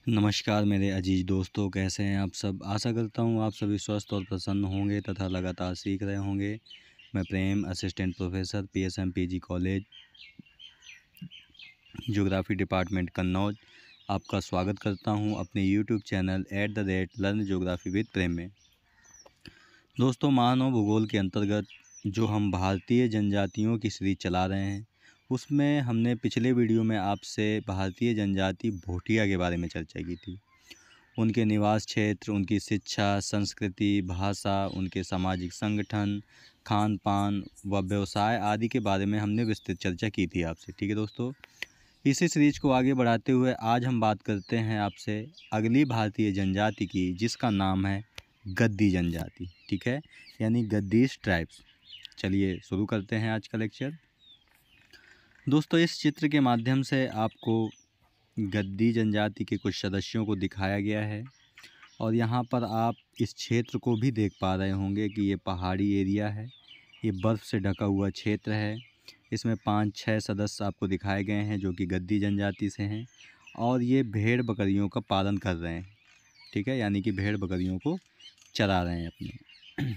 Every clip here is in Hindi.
नमस्कार मेरे अजीज दोस्तों, कैसे हैं आप सब। आशा करता हूँ आप सभी स्वस्थ और प्रसन्न होंगे तथा लगातार सीख रहे होंगे। मैं Prem, assistant professor, PSM PG college, geography department Kannauj, आपका स्वागत करता हूँ अपने YouTube channel @learn geography with Prem में। दोस्तों, मानव भूगोल के अंतर्गत जो हम भारतीय जनजातियों की सीरीज चला रहे हैं, उसमें हमने पिछले वीडियो में आपसे भारतीय जनजाति भोटिया के बारे में चर्चा की थी। उनके निवास क्षेत्र, उनकी शिक्षा, संस्कृति, भाषा, उनके सामाजिक संगठन, खान पान व व्यवसाय आदि के बारे में हमने विस्तृत चर्चा की थी आपसे। ठीक है दोस्तों, इसी सीरीज को आगे बढ़ाते हुए आज हम बात करते हैं आपसे अगली भारतीय जनजाति की, जिसका नाम है गद्दी जनजाति। ठीक है, यानी गद्दीस ट्राइब्स। चलिए शुरू करते हैं आज का लेक्चर। दोस्तों, इस चित्र के माध्यम से आपको गद्दी जनजाति के कुछ सदस्यों को दिखाया गया है और यहाँ पर आप इस क्षेत्र को भी देख पा रहे होंगे कि ये पहाड़ी एरिया है, ये बर्फ़ से ढका हुआ क्षेत्र है। इसमें 5-6 सदस्य आपको दिखाए गए हैं जो कि गद्दी जनजाति से हैं और ये भेड़ बकरियों का पालन कर रहे हैं। ठीक है, यानी कि भेड़ बकरियों को चरा रहे हैं अपने।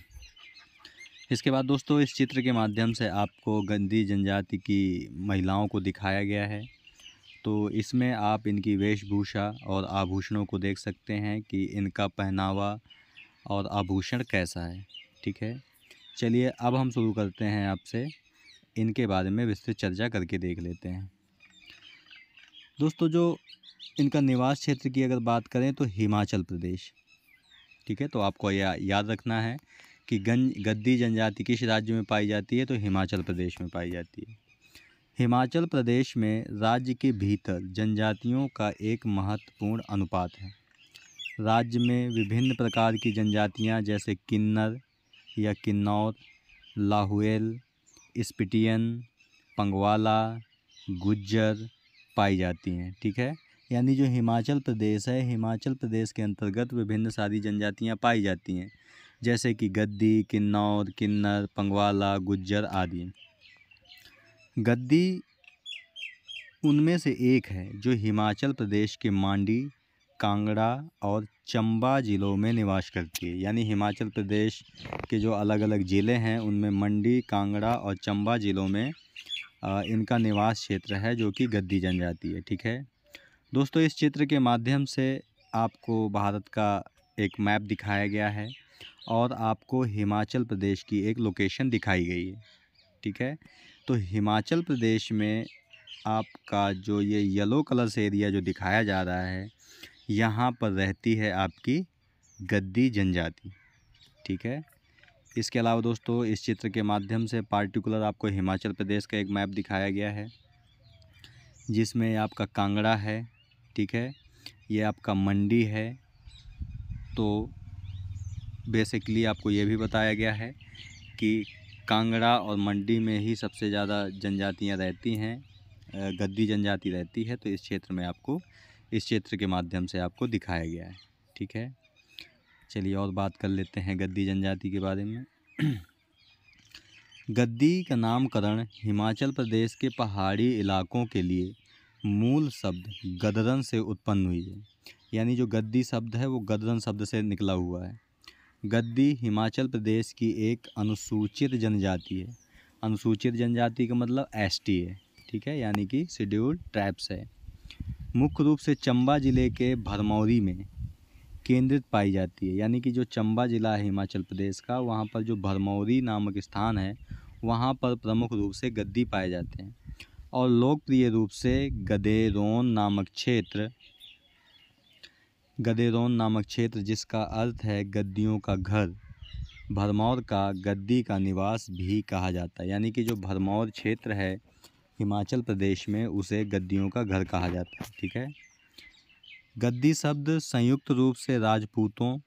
इसके बाद दोस्तों, इस चित्र के माध्यम से आपको गद्दी जनजाति की महिलाओं को दिखाया गया है। तो इसमें आप इनकी वेशभूषा और आभूषणों को देख सकते हैं कि इनका पहनावा और आभूषण कैसा है। ठीक है, चलिए अब हम शुरू करते हैं आपसे इनके बारे में विस्तृत चर्चा करके देख लेते हैं। दोस्तों, जो इनका निवास क्षेत्र की अगर बात करें तो हिमाचल प्रदेश। ठीक है, तो आपको याद रखना है कि गद्दी जनजाति किस राज्य में पाई जाती है, तो हिमाचल प्रदेश में पाई जाती है। हिमाचल प्रदेश में राज्य के भीतर जनजातियों का एक महत्वपूर्ण अनुपात है। राज्य में विभिन्न प्रकार की जनजातियां जैसे किन्नर या किन्नौर, लाहुएल, स्पिटियन, पंगवाला, गुज्जर पाई जाती हैं। ठीक है, यानी जो हिमाचल प्रदेश है, हिमाचल प्रदेश के अंतर्गत विभिन्न सारी जनजातियां पाई जाती हैं, जैसे कि गद्दी, किन्नौर, किन्नर, पंगवाला, गुज्जर आदि। गद्दी उनमें से एक है जो हिमाचल प्रदेश के मांडी, कांगड़ा और चंबा ज़िलों में निवास करती है। यानी हिमाचल प्रदेश के जो अलग अलग ज़िले हैं उनमें मंडी, कांगड़ा और चंबा ज़िलों में इनका निवास क्षेत्र है जो कि गद्दी जनजाति है। ठीक है दोस्तों, इस चित्र के माध्यम से आपको भारत का एक मैप दिखाया गया है और आपको हिमाचल प्रदेश की एक लोकेशन दिखाई गई है। ठीक है, तो हिमाचल प्रदेश में आपका जो ये येलो कलर से एरिया जो दिखाया जा रहा है, यहाँ पर रहती है आपकी गद्दी जनजाति। ठीक है, इसके अलावा दोस्तों, इस चित्र के माध्यम से पार्टिकुलर आपको हिमाचल प्रदेश का एक मैप दिखाया गया है जिसमें आपका कांगड़ा है। ठीक है, ये आपका मंडी है। तो बेसिकली आपको ये भी बताया गया है कि कांगड़ा और मंडी में ही सबसे ज़्यादा जनजातियाँ रहती हैं, गद्दी जनजाति रहती है। तो इस क्षेत्र में आपको इस क्षेत्र के माध्यम से आपको दिखाया गया है। ठीक है, चलिए और बात कर लेते हैं गद्दी जनजाति के बारे में। गद्दी का नामकरण हिमाचल प्रदेश के पहाड़ी इलाकों के लिए मूल शब्द गदरन से उत्पन्न हुई है। यानी जो गद्दी शब्द है वो गदरन शब्द से निकला हुआ है। गद्दी हिमाचल प्रदेश की एक अनुसूचित जनजाति है। अनुसूचित जनजाति का मतलब एसटी है। ठीक है, यानी कि शेड्यूल्ड ट्राइब्स है। मुख्य रूप से चंबा ज़िले के भरमौरी में केंद्रित पाई जाती है। यानी कि जो चंबा ज़िला है हिमाचल प्रदेश का, वहाँ पर जो भरमौरी नामक स्थान है, वहाँ पर प्रमुख रूप से गद्दी पाए जाते हैं। और लोकप्रिय रूप से गदेरोन नामक क्षेत्र जिसका अर्थ है गद्दियों का घर, भरमौर का गद्दी का निवास भी कहा जाता है। यानी कि जो भरमौर क्षेत्र है हिमाचल प्रदेश में, उसे गद्दियों का घर कहा जाता है। ठीक है, गद्दी शब्द संयुक्त रूप से राजपूतों,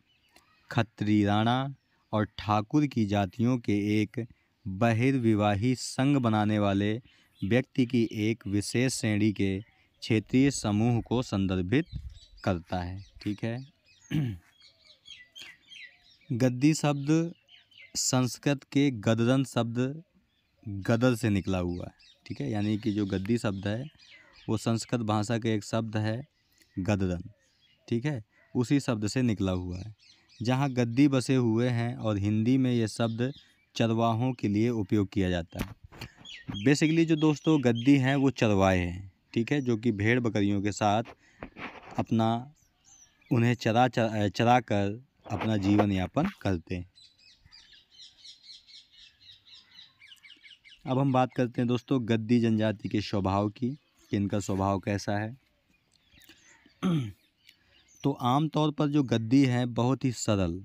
खत्री, राणा और ठाकुर की जातियों के एक बहिर्विवाही संघ बनाने वाले व्यक्ति की एक विशेष श्रेणी के क्षेत्रीय समूह को संदर्भित करता है। ठीक है, गद्दी शब्द संस्कृत के गदरन शब्द गदर से निकला हुआ है। ठीक है, यानी कि जो गद्दी शब्द है वो संस्कृत भाषा का एक शब्द है गदरन। ठीक है, उसी शब्द से निकला हुआ है। जहाँ गद्दी बसे हुए हैं और हिंदी में ये शब्द चरवाहों के लिए उपयोग किया जाता है। बेसिकली जो दोस्तों गद्दी हैं वो चरवाहे हैं, ठीक है, जो कि भेड़ बकरियों के साथ अपना उन्हें चरा कर अपना जीवन यापन करते हैं। अब हम बात करते हैं दोस्तों गद्दी जनजाति के स्वभाव की, कि इनका स्वभाव कैसा है। तो आम तौर पर जो गद्दी हैं बहुत ही सरल,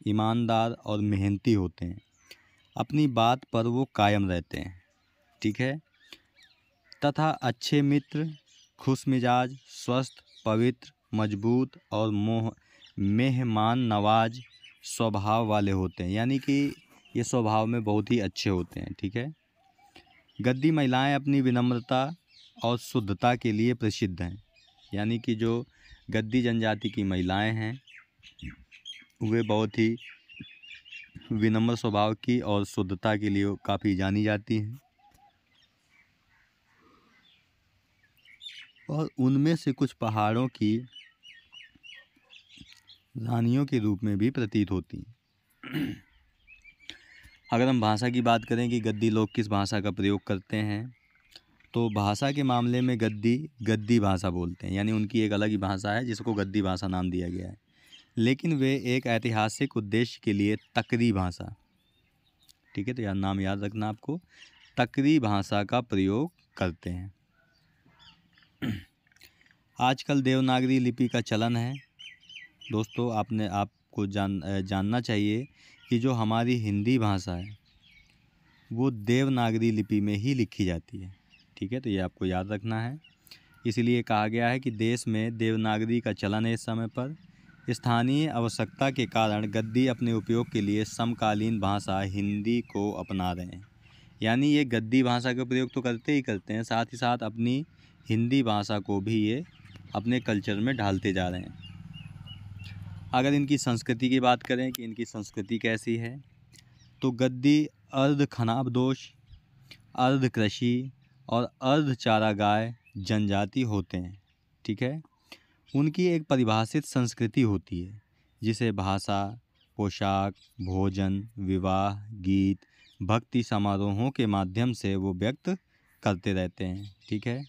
ईमानदार और मेहनती होते हैं। अपनी बात पर वो कायम रहते हैं, ठीक है, तथा अच्छे मित्र, खुश मिजाज, स्वस्थ, पवित्र, मजबूत और मेहमान नवाज स्वभाव वाले होते हैं। यानी कि ये स्वभाव में बहुत ही अच्छे होते हैं, ठीक है। गद्दी महिलाएं अपनी विनम्रता और शुद्धता के लिए प्रसिद्ध हैं। यानी कि जो गद्दी जनजाति की महिलाएं हैं वे बहुत ही विनम्र स्वभाव की और शुद्धता के लिए काफ़ी जानी जाती हैं, और उनमें से कुछ पहाड़ों की रानियों के रूप में भी प्रतीत होती हैं। अगर हम भाषा की बात करें कि गद्दी लोग किस भाषा का प्रयोग करते हैं, तो भाषा के मामले में गद्दी भाषा बोलते हैं। यानी उनकी एक अलग ही भाषा है जिसको गद्दी भाषा नाम दिया गया है। लेकिन वे एक ऐतिहासिक उद्देश्य के लिए तकरी भाषा, ठीक है, तो यार नाम याद रखना आपको, तकरी भाषा का प्रयोग करते हैं। आजकल देवनागरी लिपि का चलन है दोस्तों। आपको जानना चाहिए कि जो हमारी हिंदी भाषा है वो देवनागरी लिपि में ही लिखी जाती है, ठीक है, तो ये आपको याद रखना है। इसलिए कहा गया है कि देश में देवनागरी का चलन है इस समय पर। स्थानीय आवश्यकता के कारण गद्दी अपने उपयोग के लिए समकालीन भाषा हिंदी को अपना रहे हैं। यानी ये गद्दी भाषा का प्रयोग तो करते ही करते हैं, साथ ही साथ अपनी हिंदी भाषा को भी ये अपने कल्चर में ढालते जा रहे हैं। अगर इनकी संस्कृति की बात करें कि इनकी संस्कृति कैसी है, तो गद्दी अर्ध खनाबदोश, अर्ध कृषि और अर्ध चारागाह जनजाति होते हैं, ठीक है। उनकी एक परिभाषित संस्कृति होती है जिसे भाषा, पोशाक, भोजन, विवाह, गीत, भक्ति समारोहों के माध्यम से वो व्यक्त करते रहते हैं, ठीक है।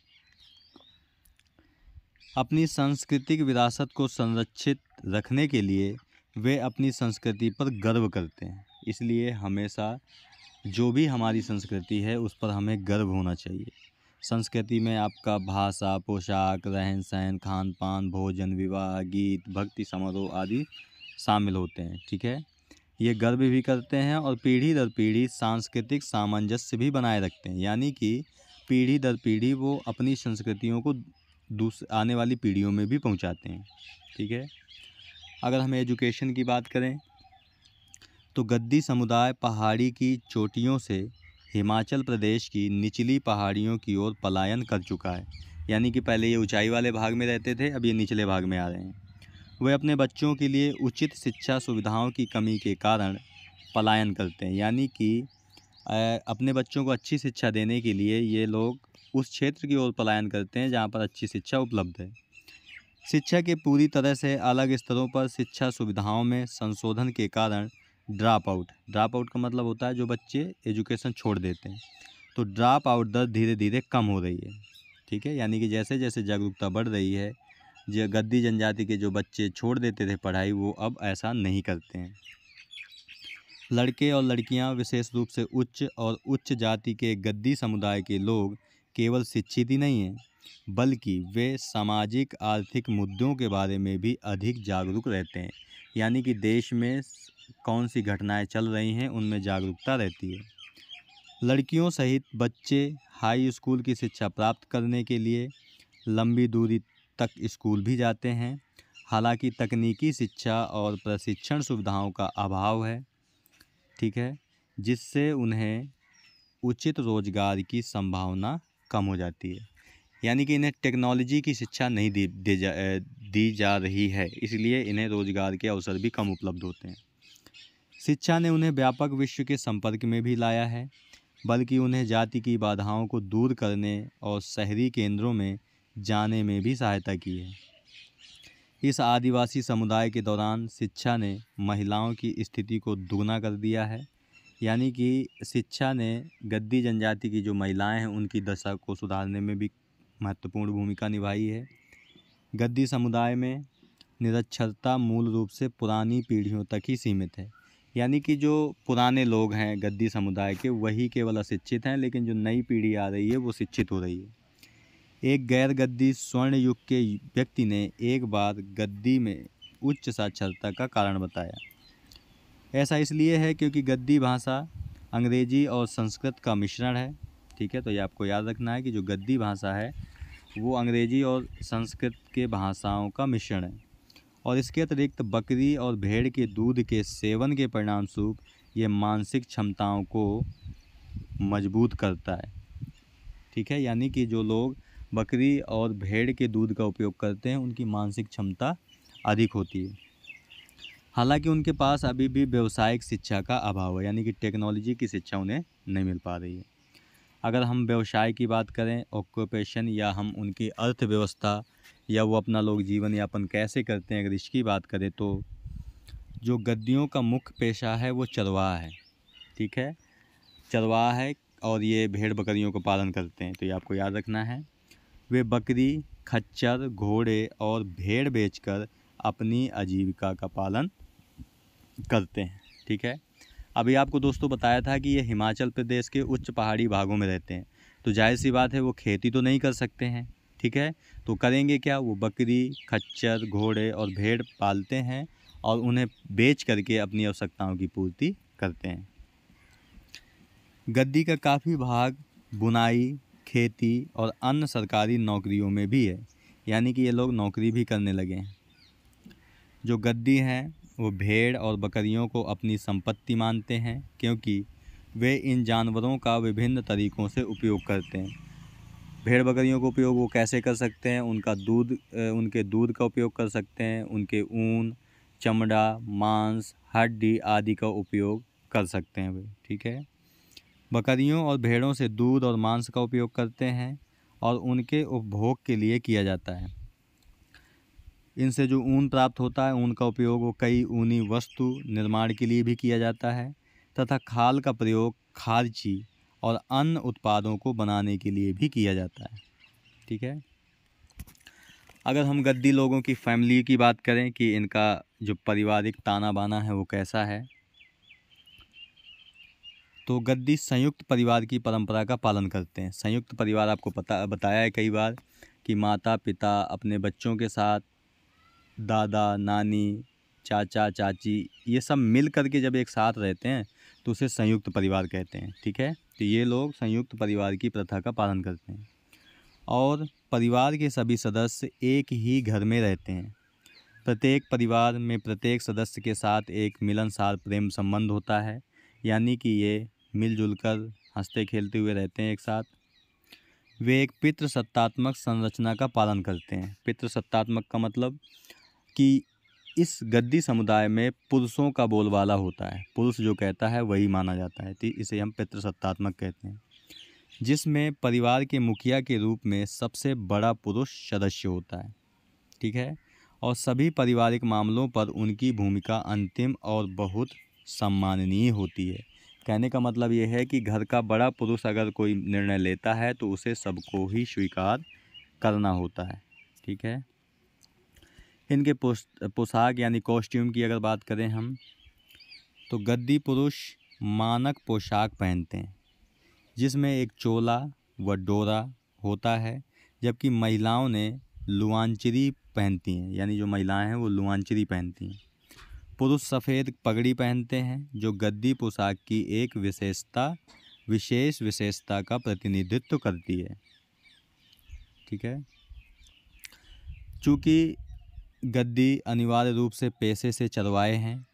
अपनी सांस्कृतिक विरासत को संरक्षित रखने के लिए वे अपनी संस्कृति पर गर्व करते हैं। इसलिए हमेशा जो भी हमारी संस्कृति है उस पर हमें गर्व होना चाहिए। संस्कृति में आपका भाषा, पोशाक, रहन सहन, खान पान, भोजन, विवाह, गीत, भक्ति समारोह आदि शामिल होते हैं, ठीक है। ये गर्व भी करते हैं और पीढ़ी दर पीढ़ी सांस्कृतिक सामंजस्य भी बनाए रखते हैं। यानी कि पीढ़ी दर पीढ़ी वो अपनी संस्कृतियों को आने वाली पीढ़ियों में भी पहुंचाते हैं, ठीक है। अगर हम एजुकेशन की बात करें तो गद्दी समुदाय पहाड़ी की चोटियों से हिमाचल प्रदेश की निचली पहाड़ियों की ओर पलायन कर चुका है। यानी कि पहले ये ऊंचाई वाले भाग में रहते थे, अब ये निचले भाग में आ रहे हैं। वे अपने बच्चों के लिए उचित शिक्षा सुविधाओं की कमी के कारण पलायन करते हैं। यानी कि अपने बच्चों को अच्छी शिक्षा देने के लिए ये लोग उस क्षेत्र की ओर पलायन करते हैं जहाँ पर अच्छी शिक्षा उपलब्ध है। शिक्षा के पूरी तरह से अलग स्तरों पर शिक्षा सुविधाओं में संशोधन के कारण ड्रॉप आउट का मतलब होता है जो बच्चे एजुकेशन छोड़ देते हैं। तो ड्रॉप आउट दर धीरे धीरे कम हो रही है, ठीक है। यानी कि जैसे जैसे जागरूकता बढ़ रही है, जो गद्दी जनजाति के जो बच्चे छोड़ देते थे पढ़ाई, वो अब ऐसा नहीं करते हैं। लड़के और लड़कियां, विशेष रूप से उच्च जाति के गद्दी समुदाय के लोग केवल शिक्षित ही नहीं हैं, बल्कि वे सामाजिक आर्थिक मुद्दों के बारे में भी अधिक जागरूक रहते हैं। यानी कि देश में कौन सी घटनाएं चल रही हैं उनमें जागरूकता रहती है। लड़कियों सहित बच्चे हाई स्कूल की शिक्षा प्राप्त करने के लिए लंबी दूरी तक स्कूल भी जाते हैं। हालांकि तकनीकी शिक्षा और प्रशिक्षण सुविधाओं का अभाव है, ठीक है, जिससे उन्हें उचित रोजगार की संभावना कम हो जाती है। यानी कि इन्हें टेक्नोलॉजी की शिक्षा नहीं दी जा रही है, इसलिए इन्हें रोजगार के अवसर भी कम उपलब्ध होते हैं। शिक्षा ने उन्हें व्यापक विश्व के संपर्क में भी लाया है, बल्कि उन्हें जाति की बाधाओं को दूर करने और शहरी केंद्रों में जाने में भी सहायता की है। इस आदिवासी समुदाय के दौरान शिक्षा ने महिलाओं की स्थिति को दुगना कर दिया है। यानी कि शिक्षा ने गद्दी जनजाति की जो महिलाएं हैं उनकी दशा को सुधारने में भी महत्वपूर्ण भूमिका निभाई है। गद्दी समुदाय में निरक्षरता मूल रूप से पुरानी पीढ़ियों तक ही सीमित है। यानी कि जो पुराने लोग हैं गद्दी समुदाय के वही केवल अशिक्षित हैं, लेकिन जो नई पीढ़ी आ रही है वो शिक्षित हो रही है। एक गैर गद्दी स्वर्ण युग के व्यक्ति ने एक बार गद्दी में उच्च साक्षरता का कारण बताया। ऐसा इसलिए है क्योंकि गद्दी भाषा अंग्रेजी और संस्कृत का मिश्रण है। ठीक है, तो ये आपको याद रखना है कि जो गद्दी भाषा है वो अंग्रेजी और संस्कृत के भाषाओं का मिश्रण है। और इसके अतिरिक्त बकरी और भेड़ के दूध के सेवन के परिणामस्वरूप ये मानसिक क्षमताओं को मजबूत करता है। ठीक है, यानी कि जो लोग बकरी और भेड़ के दूध का उपयोग करते हैं उनकी मानसिक क्षमता अधिक होती है। हालांकि उनके पास अभी भी व्यावसायिक शिक्षा का अभाव है, यानी कि टेक्नोलॉजी की शिक्षा उन्हें नहीं मिल पा रही है। अगर हम व्यवसाय की बात करें, ऑक्यूपेशन, या हम उनकी अर्थव्यवस्था या वो अपना लोग जीवन यापन कैसे करते हैं अगर इसकी बात करें, तो जो गद्दियों का मुख्य पेशा है वो चरवाहा है। ठीक है, चरवाहा है और ये भेड़ बकरियों को पालन करते हैं। तो ये आपको याद रखना है। वे बकरी, खच्चर, घोड़े और भेड़ बेचकर अपनी आजीविका का पालन करते हैं। ठीक है, अभी आपको दोस्तों बताया था कि ये हिमाचल प्रदेश के उच्च पहाड़ी भागों में रहते हैं, तो जाहिर सी बात है वो खेती तो नहीं कर सकते हैं। ठीक है, तो करेंगे क्या, वो बकरी, खच्चर, घोड़े और भेड़ पालते हैं और उन्हें बेच करके अपनी आवश्यकताओं की पूर्ति करते हैं। गद्दी का काफ़ी भाग बुनाई, खेती और अन्य सरकारी नौकरियों में भी है, यानी कि ये लोग नौकरी भी करने लगे हैं। जो गद्दी हैं वो भेड़ और बकरियों को अपनी संपत्ति मानते हैं क्योंकि वे इन जानवरों का विभिन्न तरीक़ों से उपयोग करते हैं। भेड़ बकरियों का उपयोग वो कैसे कर सकते हैं, उनके दूध का उपयोग कर सकते हैं, उनके ऊन, चमड़ा, मांस, हड्डी आदि का उपयोग कर सकते हैं वे। ठीक है, बकरियों और भेड़ों से दूध और मांस का उपयोग करते हैं और उनके उपभोग के लिए किया जाता है। इनसे जो ऊन प्राप्त होता है ऊन का उपयोग वो कई ऊनी वस्तु निर्माण के लिए भी किया जाता है तथा खाल का प्रयोग खारची और अन्य उत्पादों को बनाने के लिए भी किया जाता है। ठीक है, अगर हम गद्दी लोगों की फैमिली की बात करें कि इनका जो पारिवारिक ताना बाना है वो कैसा है, तो गद्दी संयुक्त परिवार की परंपरा का पालन करते हैं। संयुक्त परिवार आपको बताया है कई बार कि माता पिता अपने बच्चों के साथ, दादा नानी, चाचा चाची, ये सब मिल कर के जब एक साथ रहते हैं तो उसे संयुक्त परिवार कहते हैं। ठीक है, तो ये लोग संयुक्त परिवार की प्रथा का पालन करते हैं और परिवार के सभी सदस्य एक ही घर में रहते हैं। प्रत्येक परिवार में प्रत्येक सदस्य के साथ एक मिलनसार प्रेम संबंध होता है, यानी कि ये मिलजुल कर हंसते खेलते हुए रहते हैं एक साथ। वे एक पितृसत्तात्मक संरचना का पालन करते हैं। पितृसत्तात्मक का मतलब कि इस गद्दी समुदाय में पुरुषों का बोलबाला होता है, पुरुष जो कहता है वही माना जाता है, तो इसे हम पितृसत्तात्मक कहते हैं, जिसमें परिवार के मुखिया के रूप में सबसे बड़ा पुरुष सदस्य होता है। ठीक है, और सभी पारिवारिक मामलों पर उनकी भूमिका अंतिम और बहुत सम्माननीय होती है। कहने का मतलब ये है कि घर का बड़ा पुरुष अगर कोई निर्णय लेता है तो उसे सबको ही स्वीकार करना होता है। ठीक है, इनके पोशाक यानी कॉस्ट्यूम की अगर बात करें हम, तो गद्दी पुरुष मानक पोशाक पहनते हैं जिसमें एक चोला व डोरा होता है, जबकि महिलाओं ने लुआंचरी पहनती हैं, यानी जो महिलाएं हैं वो लुआंचरी पहनती हैं। पुरुष सफ़ेद पगड़ी पहनते हैं जो गद्दी पोशाक की एक विशेष विशेषता का प्रतिनिधित्व करती है। ठीक है, चूँकि गद्दी अनिवार्य रूप से पेशे से चरवाए हैं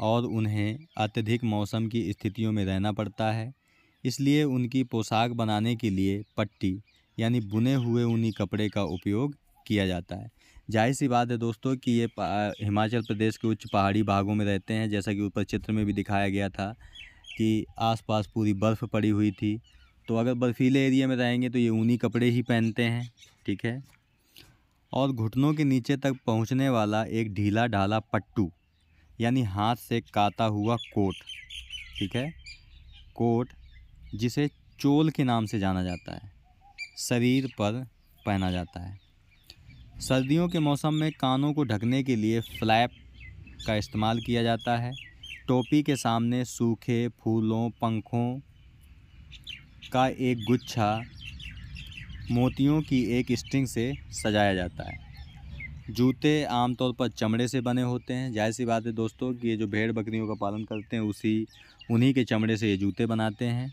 और उन्हें अत्यधिक मौसम की स्थितियों में रहना पड़ता है, इसलिए उनकी पोशाक बनाने के लिए पट्टी यानी बुने हुए ऊनी कपड़े का उपयोग किया जाता है। जाहिर सी बात है दोस्तों कि ये हिमाचल प्रदेश के उच्च पहाड़ी भागों में रहते हैं, जैसा कि ऊपर चित्र में भी दिखाया गया था कि आसपास पूरी बर्फ़ पड़ी हुई थी, तो अगर बर्फीले एरिया में रहेंगे तो ये ऊनी कपड़े ही पहनते हैं। ठीक है, और घुटनों के नीचे तक पहुंचने वाला एक ढीला ढाला पट्टू यानी हाथ से काता हुआ कोट, ठीक है, कोट जिसे चोल के नाम से जाना जाता है, शरीर पर पहना जाता है। सर्दियों के मौसम में कानों को ढकने के लिए फ्लैप का इस्तेमाल किया जाता है। टोपी के सामने सूखे फूलों पंखों का एक गुच्छा मोतियों की एक स्ट्रिंग से सजाया जाता है। जूते आमतौर पर चमड़े से बने होते हैं। जाहिर सी बात है दोस्तों कि ये जो भेड़ बकरियों का पालन करते हैं उन्हीं के चमड़े से ये जूते बनाते हैं।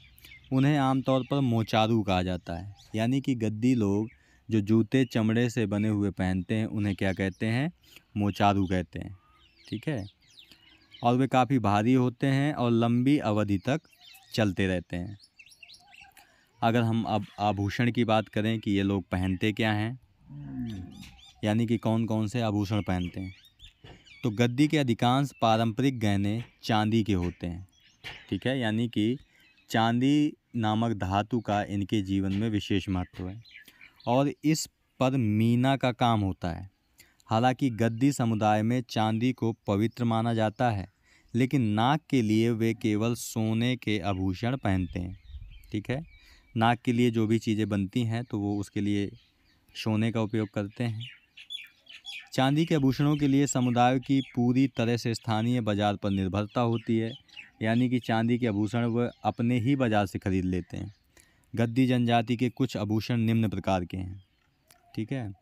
उन्हें आमतौर पर मोचारू कहा जाता है, यानी कि गद्दी लोग जो जूते चमड़े से बने हुए पहनते हैं उन्हें क्या कहते हैं, मोचारू कहते हैं, ठीक है। और वे काफ़ी भारी होते हैं और लंबी अवधि तक चलते रहते हैं। अगर हम अब आभूषण की बात करें कि ये लोग पहनते क्या हैं, यानी कि कौन कौन से आभूषण पहनते हैं, तो गद्दी के अधिकांश पारंपरिक गहने चांदी के होते हैं, ठीक है, यानी कि चांदी नामक धातु का इनके जीवन में विशेष महत्व है और इस पर मीना का काम होता है। हालांकि गद्दी समुदाय में चांदी को पवित्र माना जाता है, लेकिन नाक के लिए वे केवल सोने के आभूषण पहनते हैं, ठीक है। नाक के लिए जो भी चीज़ें बनती हैं तो वो उसके लिए सोने का उपयोग करते हैं। चांदी के आभूषणों के लिए समुदाय की पूरी तरह से स्थानीय बाजार पर निर्भरता होती है, यानी कि चांदी के आभूषण वह अपने ही बाजार से खरीद लेते हैं। गद्दी जनजाति के कुछ आभूषण निम्न प्रकार के हैं, ठीक है,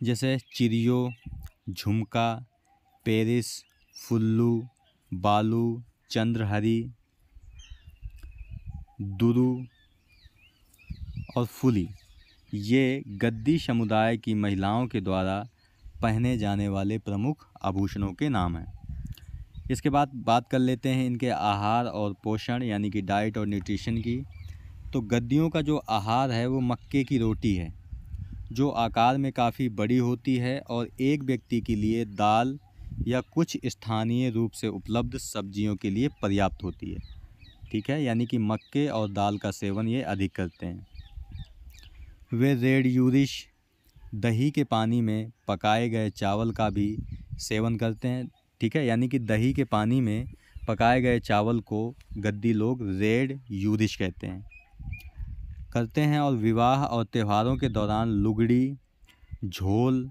जैसे चिरियो, झुमका, पेरिस, फुल्लू, बालू, चंद्रहरी, दुरु और फुली। ये गद्दी समुदाय की महिलाओं के द्वारा पहने जाने वाले प्रमुख आभूषणों के नाम हैं। इसके बाद बात कर लेते हैं इनके आहार और पोषण यानी कि डाइट और न्यूट्रिशन की। तो गद्दियों का जो आहार है वो मक्के की रोटी है, जो आकार में काफ़ी बड़ी होती है और एक व्यक्ति के लिए दाल या कुछ स्थानीय रूप से उपलब्ध सब्जियों के लिए पर्याप्त होती है, ठीक है, यानी कि मक्के और दाल का सेवन ये अधिक करते हैं। वे रेड यूरिश दही के पानी में पकाए गए चावल का भी सेवन करते हैं, ठीक है, यानी कि दही के पानी में पकाए गए चावल को गद्दी लोग रेड यूरिश करते हैं। और विवाह और त्योहारों के दौरान लुगड़ी, झोल,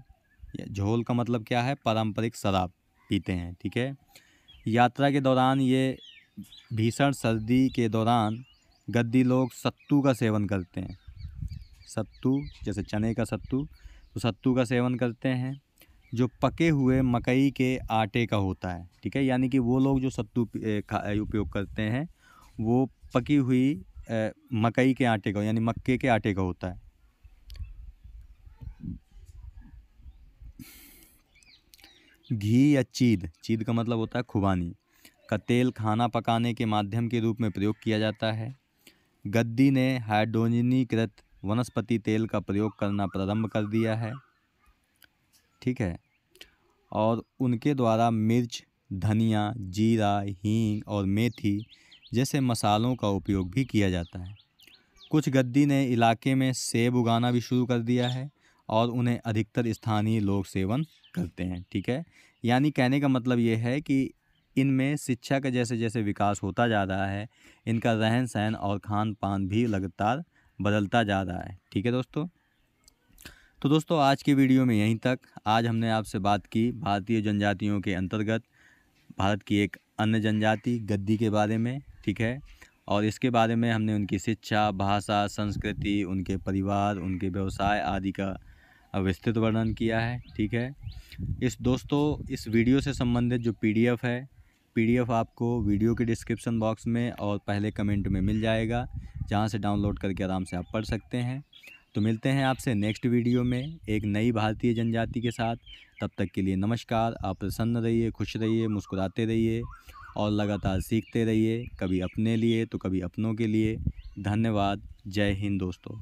झोल का मतलब क्या है, पारंपरिक शराब पीते हैं, ठीक है। यात्रा के दौरान ये भीषण सर्दी के दौरान गद्दी लोग सत्तू का सेवन करते हैं। सत्तू जैसे चने का सत्तू, तो सत्तू का सेवन करते हैं जो पके हुए मकई के आटे का होता है, ठीक है, यानी कि वो लोग जो सत्तू उपयोग करते हैं वो पकी हुई मकई के आटे का यानी मक्के के आटे का होता है। घी या चीद का मतलब होता है खुबानी का तेल खाना पकाने के माध्यम के रूप में प्रयोग किया जाता है। गद्दी ने हाइड्रोजनीकृत वनस्पति तेल का प्रयोग करना प्रारंभ कर दिया है, ठीक है, और उनके द्वारा मिर्च, धनिया, जीरा, हींग और मेथी जैसे मसालों का उपयोग भी किया जाता है। कुछ गद्दी ने इलाके में सेब उगाना भी शुरू कर दिया है और उन्हें अधिकतर स्थानीय लोग सेवन करते हैं, ठीक है, यानी कहने का मतलब ये है कि इनमें शिक्षा का जैसे जैसे विकास होता जा रहा है, इनका रहन सहन और खान पान भी लगातार बदलता जा रहा है, ठीक है दोस्तों। तो दोस्तों आज की वीडियो में यहीं तक। आज हमने आपसे बात की भारतीय जनजातियों के अंतर्गत भारत की एक अन्य जनजाति गद्दी के बारे में, ठीक है, और इसके बारे में हमने उनकी शिक्षा, भाषा, संस्कृति, उनके परिवार, उनके व्यवसाय आदि का विस्तृत वर्णन किया है, ठीक है। इस वीडियो से संबंधित जो PDF है, PDF आपको वीडियो के डिस्क्रिप्शन बॉक्स में और पहले कमेंट में मिल जाएगा, जहां से डाउनलोड करके आराम से आप पढ़ सकते हैं। तो मिलते हैं आपसे नेक्स्ट वीडियो में एक नई भारतीय जनजाति के साथ। तब तक के लिए नमस्कार। आप प्रसन्न रहिए, खुश रहिए, मुस्कुराते रहिए और लगातार सीखते रहिए, कभी अपने लिए तो कभी अपनों के लिए। धन्यवाद। जय हिंद दोस्तों।